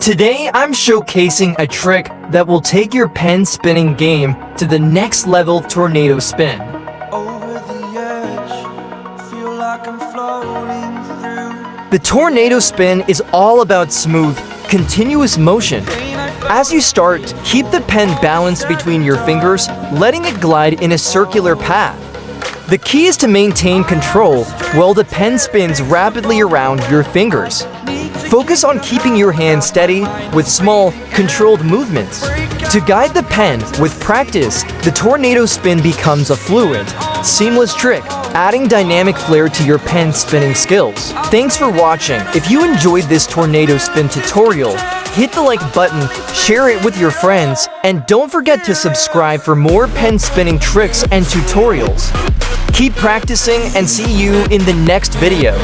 Today, I'm showcasing a trick that will take your pen spinning game to the next level tornado spin. Over the edge, feel like I'm floating through. The tornado spin is all about smooth, continuous motion. As you start, keep the pen balanced between your fingers, letting it glide in a circular path. The key is to maintain control while the pen spins rapidly around your fingers. Focus on keeping your hand steady with small, controlled movements. To guide the pen with practice, the tornado spin becomes a fluid, seamless trick, adding dynamic flair to your pen spinning skills. Thanks for watching. If you enjoyed this tornado spin tutorial, hit the like button, share it with your friends, and don't forget to subscribe for more pen spinning tricks and tutorials. Keep practicing and see you in the next video.